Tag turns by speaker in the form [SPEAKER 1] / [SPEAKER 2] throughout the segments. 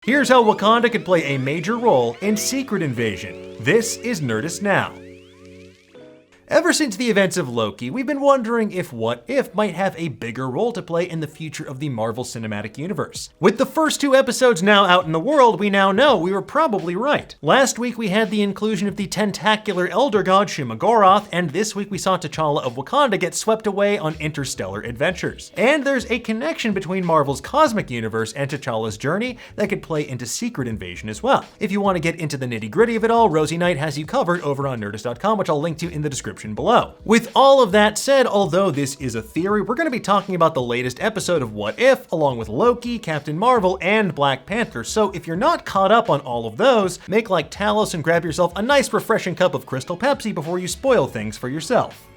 [SPEAKER 1] Here's how Wakanda could play a major role in Secret Invasion. This is Nerdist Now. Ever since the events of Loki, we've been wondering if What If might have a bigger role to play in the future of the Marvel Cinematic Universe. With the first 2 episodes now out in the world, we now know we were probably right. Last week we had the inclusion of the tentacular elder god Shuma-Gorath, and this week we saw T'Challa of Wakanda get swept away on interstellar adventures. And there's a connection between Marvel's cosmic universe and T'Challa's journey that could play into Secret Invasion as well. If you want to get into the nitty-gritty of it all, Rosie Knight has you covered over on Nerdist.com, which I'll link to in the description below. With all of that said, although this is a theory, we're going to be talking about the latest episode of What If, along with Loki, Captain Marvel, and Black Panther. So if you're not caught up on all of those, make like Talos and grab yourself a nice refreshing cup of Crystal Pepsi before you spoil things for yourself.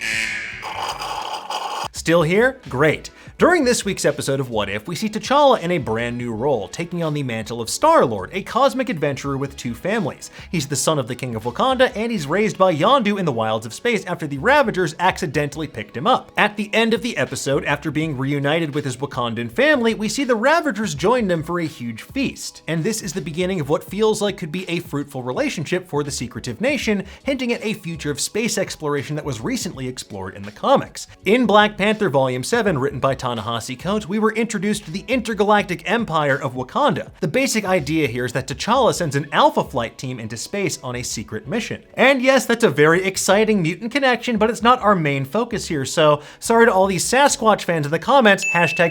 [SPEAKER 1] Still here? Great. During this week's episode of What If, we see T'Challa in a brand new role, taking on the mantle of Star-Lord, a cosmic adventurer with 2 families. He's the son of the King of Wakanda, and he's raised by Yondu in the wilds of space after the Ravagers accidentally picked him up. At the end of the episode, after being reunited with his Wakandan family, we see the Ravagers join them for a huge feast. And this is the beginning of what feels like could be a fruitful relationship for the secretive nation, hinting at a future of space exploration that was recently explored in the comics. In Black Panther Volume 7, written by Ta-Nehisi Coates, we were introduced to the intergalactic empire of Wakanda. The basic idea here is that T'Challa sends an Alpha Flight team into space on a secret mission. And yes, that's a very exciting mutant connection, but it's not our main focus here, so sorry to all these Sasquatch fans in the comments,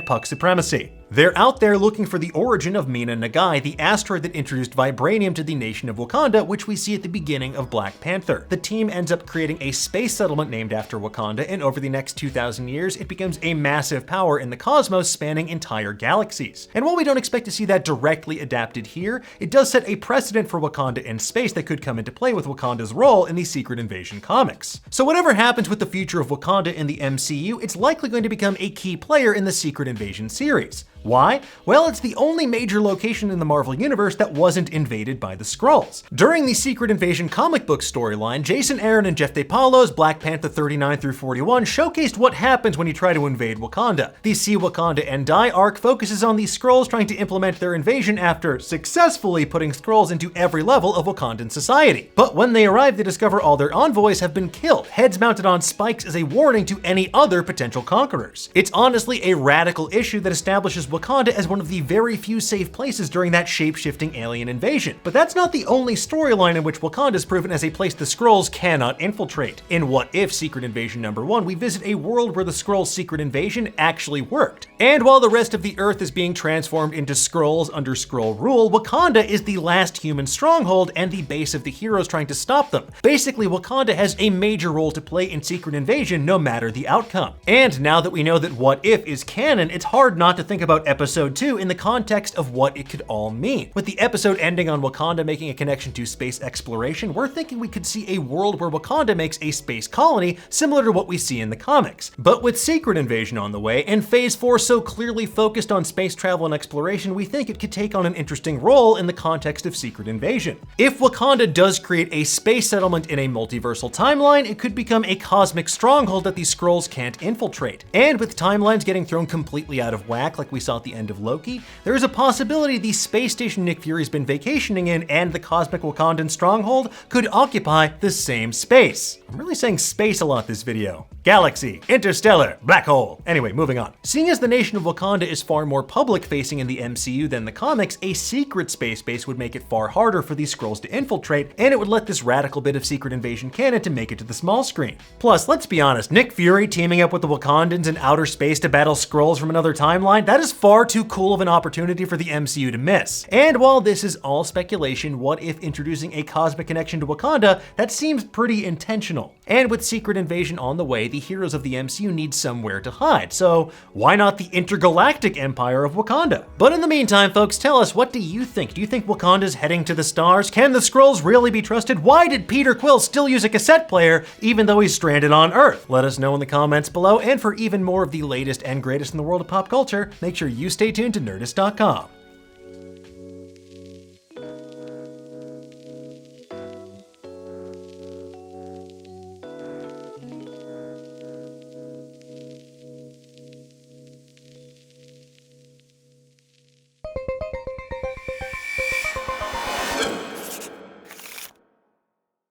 [SPEAKER 1] #Puck Supremacy. They're out there looking for the origin of Mina Nagai, the asteroid that introduced vibranium to the nation of Wakanda, which we see at the beginning of Black Panther. The team ends up creating a space settlement named after Wakanda, and over the next 2,000 years, it becomes a massive power in the cosmos spanning entire galaxies. And while we don't expect to see that directly adapted here, it does set a precedent for Wakanda in space that could come into play with Wakanda's role in the Secret Invasion comics. So whatever happens with the future of Wakanda in the MCU, it's likely going to become a key player in the Secret Invasion series. Why? Well, it's the only major location in the Marvel Universe that wasn't invaded by the Skrulls. During the Secret Invasion comic book storyline, Jason Aaron and Jeff DePaulo's Black Panther 39 through 41 showcased what happens when you try to invade Wakanda. The See Wakanda and Die arc focuses on the Skrulls trying to implement their invasion after successfully putting Skrulls into every level of Wakandan society. But when they arrive, they discover all their envoys have been killed, heads mounted on spikes as a warning to any other potential conquerors. It's honestly a radical issue that establishes Wakanda as one of the very few safe places during that shape-shifting alien invasion. But that's not the only storyline in which Wakanda is proven as a place the Skrulls cannot infiltrate. In What If Secret Invasion #1, we visit a world where the Skrulls' secret invasion actually worked. And while the rest of the Earth is being transformed into Skrulls under Skrull rule, Wakanda is the last human stronghold and the base of the heroes trying to stop them. Basically, Wakanda has a major role to play in Secret Invasion no matter the outcome. And now that we know that What If is canon, it's hard not to think about Episode 2 in the context of what it could all mean. With the episode ending on Wakanda making a connection to space exploration, we're thinking we could see a world where Wakanda makes a space colony similar to what we see in the comics. But with Secret Invasion on the way, and Phase 4 so clearly focused on space travel and exploration, we think it could take on an interesting role in the context of Secret Invasion. If Wakanda does create a space settlement in a multiversal timeline, it could become a cosmic stronghold that the Skrulls can't infiltrate. And with timelines getting thrown completely out of whack like we saw at the end of Loki, there is a possibility the space station Nick Fury's been vacationing in and the cosmic Wakandan stronghold could occupy the same space. I'm really saying space a lot this video. Galaxy, interstellar, black hole. Anyway, moving on. Seeing as the nation of Wakanda is far more public-facing in the MCU than the comics, a secret space base would make it far harder for these Skrulls to infiltrate, and it would let this radical bit of Secret Invasion canon to make it to the small screen. Plus, let's be honest, Nick Fury teaming up with the Wakandans in outer space to battle Skrulls from another timeline, that is far too cool of an opportunity for the MCU to miss. And while this is all speculation, What If introducing a cosmic connection to Wakanda, that seems pretty intentional. And with Secret Invasion on the way, the heroes of the MCU need somewhere to hide, so why not the intergalactic empire of Wakanda? But in the meantime, folks, tell us, what do you think? Do you think Wakanda's heading to the stars? Can the Skrulls really be trusted? Why did Peter Quill still use a cassette player even though he's stranded on Earth? Let us know in the comments below, and for even more of the latest and greatest in the world of pop culture, make sure you stay tuned to Nerdist.com.